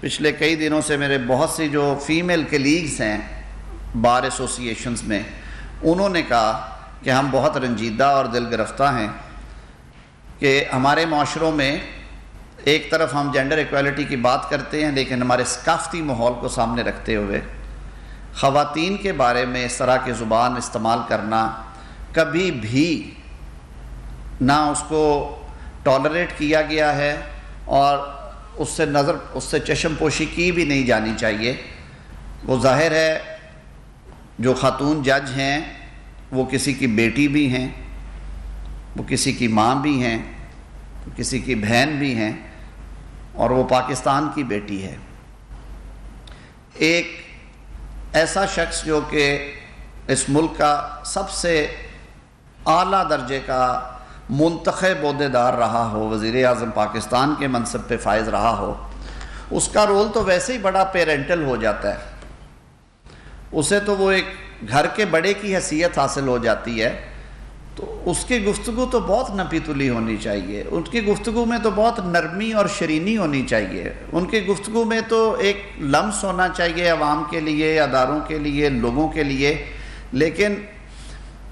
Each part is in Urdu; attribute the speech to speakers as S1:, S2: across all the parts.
S1: پچھلے کئی دنوں سے میرے بہت سی جو فیمیل کلیگز ہیں بار ایسوسی ایشنز میں، انہوں نے کہا کہ ہم بہت رنجیدہ اور دل گرفتہ ہیں کہ ہمارے معاشروں میں ایک طرف ہم جینڈر ایکویلٹی کی بات کرتے ہیں، لیکن ہمارے ثقافتی ماحول کو سامنے رکھتے ہوئے خواتین کے بارے میں اس طرح کی زبان استعمال کرنا کبھی بھی نہ اس کو ٹالریٹ کیا گیا ہے اور اس سے چشم پوشی کی بھی نہیں جانی چاہیے۔ وہ ظاہر ہے جو خاتون جج ہیں وہ کسی کی بیٹی بھی ہیں، وہ کسی کی ماں بھی ہیں، وہ کسی کی بہن بھی ہیں، اور وہ پاکستان کی بیٹی ہے۔ ایک ایسا شخص جو کہ اس ملک کا سب سے اعلیٰ درجے کا منتخب عہدیدار رہا ہو، وزیر اعظم پاکستان کے منصب پہ فائز رہا ہو، اس کا رول تو ویسے ہی بڑا پیرنٹل ہو جاتا ہے، اسے تو وہ ایک گھر کے بڑے کی حیثیت حاصل ہو جاتی ہے، تو اس کی گفتگو تو بہت نپی تلی ہونی چاہیے، ان کی گفتگو میں تو بہت نرمی اور شرینی ہونی چاہیے، ان کی گفتگو میں تو ایک لمس ہونا چاہیے عوام کے لیے، اداروں کے لیے، لوگوں کے لیے۔ لیکن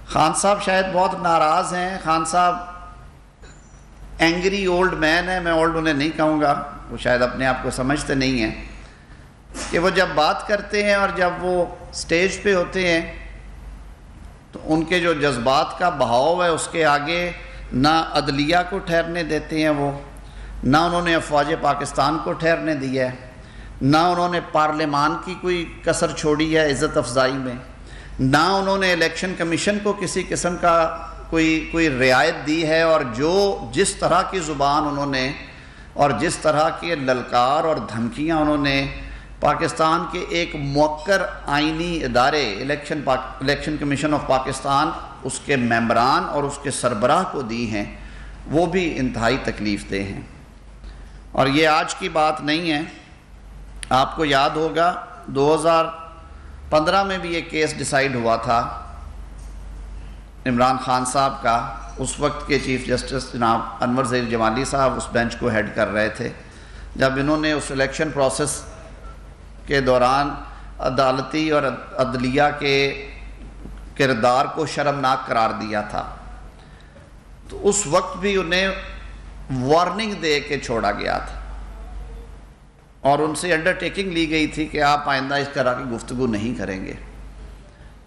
S1: خان صاحب شاید بہت ناراض ہیں، خان صاحب اینگری اولڈ مین ہے، میں اولڈ انہیں نہیں کہوں گا، وہ شاید اپنے آپ کو سمجھتے نہیں ہیں کہ وہ جب بات کرتے ہیں اور جب وہ سٹیج پہ ہوتے ہیں تو ان کے جو جذبات کا بہاؤ ہے اس کے آگے نہ عدلیہ کو ٹھہرنے دیتے ہیں وہ، نہ انہوں نے افواج پاکستان کو ٹھہرنے دیا ہے، نہ انہوں نے پارلیمان کی کوئی کسر چھوڑی ہے عزت افزائی میں، نہ انہوں نے الیکشن کمیشن کو کسی قسم کا کوئی رعایت دی ہے، اور جس طرح کی زبان انہوں نے اور جس طرح کے للکار اور دھمکیاں انہوں نے پاکستان کے ایک موقر آئینی ادارے الیکشن کمیشن آف پاکستان، اس کے ممبران اور اس کے سربراہ کو دی ہیں، وہ بھی انتہائی تکلیف دہ ہیں۔ اور یہ آج کی بات نہیں ہے، آپ کو یاد ہوگا 2015 میں بھی ایک کیس ڈیسائیڈ ہوا تھا عمران خان صاحب کا، اس وقت کے چیف جسٹس جناب انور ظہیر جمالی صاحب اس بینچ کو ہیڈ کر رہے تھے، جب انہوں نے اس الیکشن پروسیس کے دوران عدالتی اور عدلیہ کے کردار کو شرمناک قرار دیا تھا، تو اس وقت بھی انہیں وارننگ دے کے چھوڑا گیا تھا اور ان سے انڈرٹیکنگ لی گئی تھی کہ آپ آئندہ اس طرح کی گفتگو نہیں کریں گے۔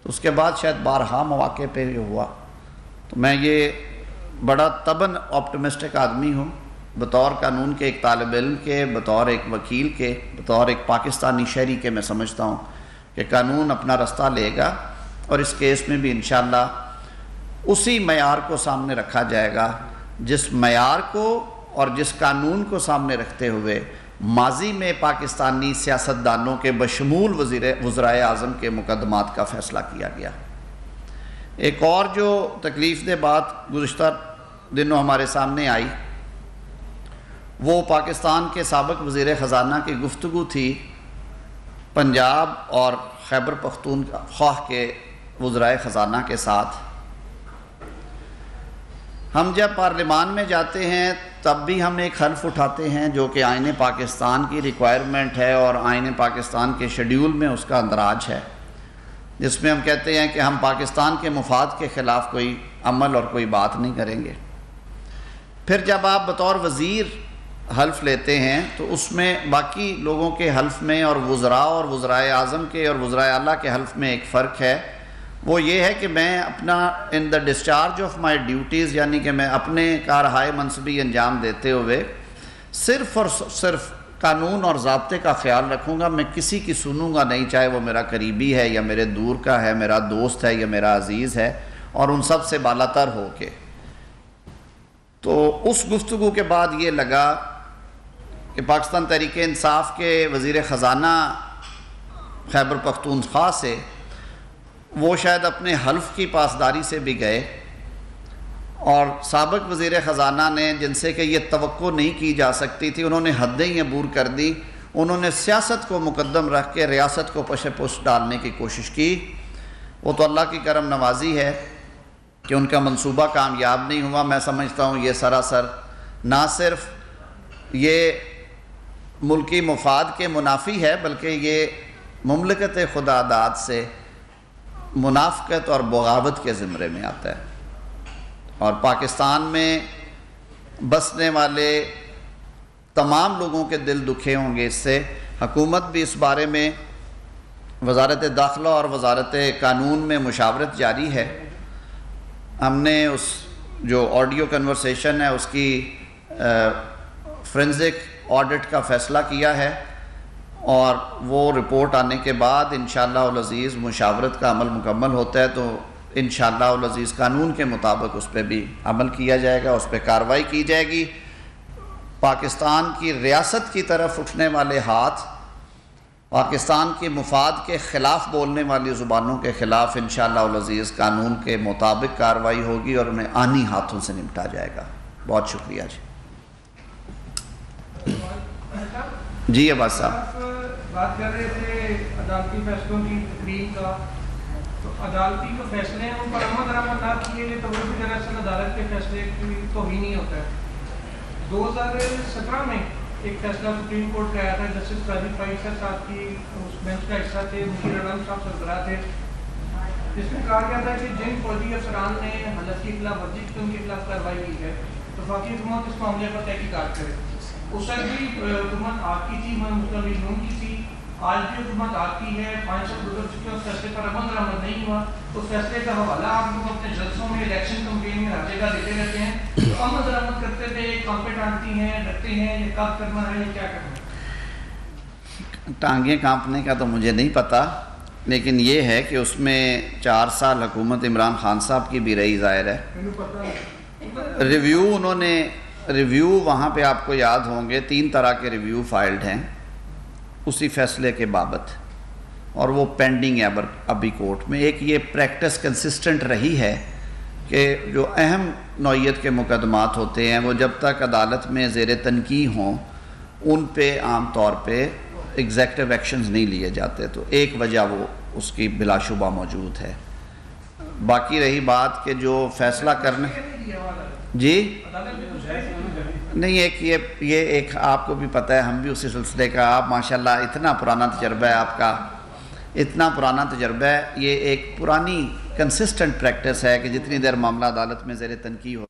S1: تو اس کے بعد شاید بارہا مواقع پہ یہ ہوا۔ تو میں یہ بڑا طبعاً آپٹمسٹک آدمی ہوں، بطور قانون کے ایک طالب علم کے، بطور ایک وکیل کے، بطور ایک پاکستانی شہری کے، میں سمجھتا ہوں کہ قانون اپنا رستہ لے گا، اور اس کیس میں بھی انشاءاللہ اسی معیار کو سامنے رکھا جائے گا جس معیار کو اور جس قانون کو سامنے رکھتے ہوئے ماضی میں پاکستانی سیاستدانوں کے بشمول وزرائے اعظم کے مقدمات کا فیصلہ کیا گیا۔ ایک اور جو تکلیف دہ بات گزشتہ دنوں ہمارے سامنے آئی، وہ پاکستان کے سابق وزیر خزانہ کی گفتگو تھی پنجاب اور خیبر پختونخوا کے وزرائے خزانہ کے ساتھ۔ ہم جب پارلیمان میں جاتے ہیں تب بھی ہم ایک حلف اٹھاتے ہیں جو کہ آئین پاکستان کی ریکوائرمنٹ ہے اور آئین پاکستان کے شیڈیول میں اس کا اندراج ہے، جس میں ہم کہتے ہیں کہ ہم پاکستان کے مفاد کے خلاف کوئی عمل اور کوئی بات نہیں کریں گے۔ پھر جب آپ بطور وزیر حلف لیتے ہیں تو اس میں باقی لوگوں کے حلف میں اور وزراء اور وزرائے اعظم کے اور وزرائے اعلیٰ کے حلف میں ایک فرق ہے، وہ یہ ہے کہ میں اپنا ان the discharge of my duties, یعنی کہ میں اپنے کارہائے منصبی انجام دیتے ہوئے صرف اور صرف قانون اور ضابطے کا خیال رکھوں گا، میں کسی کی سنوں گا نہیں، چاہے وہ میرا قریبی ہے یا میرے دور کا ہے، میرا دوست ہے یا میرا عزیز ہے، اور ان سب سے بالا تر ہو کے۔ تو اس گفتگو کے بعد یہ لگا کہ پاکستان تحریک انصاف کے وزیر خزانہ خیبر پختونخوا سے وہ شاید اپنے حلف کی پاسداری سے بھی گئے، اور سابق وزیر خزانہ نے، جن سے کہ یہ توقع نہیں کی جا سکتی تھی، انہوں نے حدیں ہی عبور کر دی، انہوں نے سیاست کو مقدم رکھ کے ریاست کو پش پش ڈالنے کی کوشش کی۔ وہ تو اللہ کی کرم نوازی ہے کہ ان کا منصوبہ کامیاب نہیں ہوا۔ میں سمجھتا ہوں یہ سراسر نہ صرف یہ ملکی مفاد کے منافی ہے، بلکہ یہ مملکت خدا داد سے منافقت اور بغاوت کے زمرے میں آتا ہے۔ اور پاکستان میں بسنے والے تمام لوگوں کے دل دکھے ہوں گے اس سے۔ حکومت بھی اس بارے میں وزارت داخلہ اور وزارت قانون میں مشاورت جاری ہے۔ ہم نے اس جو آڈیو کنورسیشن ہے اس کی فرینزک آڈٹ کا فیصلہ کیا ہے، اور وہ رپورٹ آنے کے بعد انشاءاللہ العزیز مشاورت کا عمل مکمل ہوتا ہے تو انشاءاللہ العزیز قانون کے مطابق اس پہ بھی عمل کیا جائے گا، اس پہ کارروائی کی جائے گی۔ پاکستان کی ریاست کی طرف اٹھنے والے ہاتھ، پاکستان کے مفاد کے خلاف بولنے والی زبانوں کے خلاف انشاءاللہ العزیز قانون کے مطابق کارروائی ہوگی اور انہیں آنی ہاتھوں سے نمٹا جائے گا۔ بہت شکریہ جی۔ جی عباس صاحب
S2: بات کر رہے تھے عدالتی فیصلوں کی تقریم کا، تو عدالتی جو فیصلے ہیں ان پر عمل درآمد نہ کیے گئے تو وہ بھی دراصل عدالت کے فیصلے کی توہین ہی ہوتا ہے۔ 2017 میں ایک فیصلہ سپریم کورٹ کا آیا تھا، جسٹس قاضی فائز صاحب کی اس بینچ کا حصہ تھے، مشیر عالم صاحب سربراہ تھے، جس میں کہا گیا تھا کہ جن فوجی افسران نے حالت کی خلاف ورزی کی ان کے خلاف کارروائی کی ہے تو وفاقی حکومت اس معاملے پر تحقیقات کرے۔ اس وقت بھی حکومت آپ کی تھی، مسلم لیگ نون کی تھی، آج بھی حکومت آپ کی ہے، 5 سال گزر چکے، اس فیصلے پر عمل درآمد نہیں ہوا۔ اس فیصلے کا حوالہ آپ لوگ اپنے جلسوں میں، الیکشن کمپین میں ہر جگہ دیتے رہتے ہیں، تو عمل درآمد کرتے تھے، کانپے ٹانٹتی ہیں، ڈرتے ہیں، یہ کب کرنا ہے، یہ کیا کرنا ہے؟
S1: ٹانگیں کانپنے کا تو مجھے نہیں پتہ، لیکن یہ ہے کہ اس میں 4 سال حکومت عمران خان صاحب کی بھی رہی ظاہر ہے۔ ریویو انہوں نے وہاں پہ آپ کو یاد ہوں گے 3 طرح کے ریویو فائلڈ ہیں اسی فیصلے کے بابت، اور وہ پینڈنگ ہے ابھی کورٹ میں۔ ایک یہ پریکٹس کنسسٹنٹ رہی ہے کہ جو اہم نوعیت کے مقدمات ہوتے ہیں وہ جب تک عدالت میں زیر تنقید ہوں ان پہ عام طور پہ ایگزیکٹو ایکشنز نہیں لیے جاتے، تو ایک وجہ وہ اس کی بلا شبہ موجود ہے۔ باقی رہی بات کہ جو فیصلہ کرنے جی نہیں، یہ ایک آپ کو بھی پتہ ہے، ہم بھی اسی سلسلے کا، آپ ماشاءاللہ اتنا پرانا تجربہ ہے آپ کا، اتنا پرانا تجربہ ہے، یہ ایک پرانی کنسسٹنٹ پریکٹس ہے کہ جتنی دیر معاملہ عدالت میں زیر تنقید ہو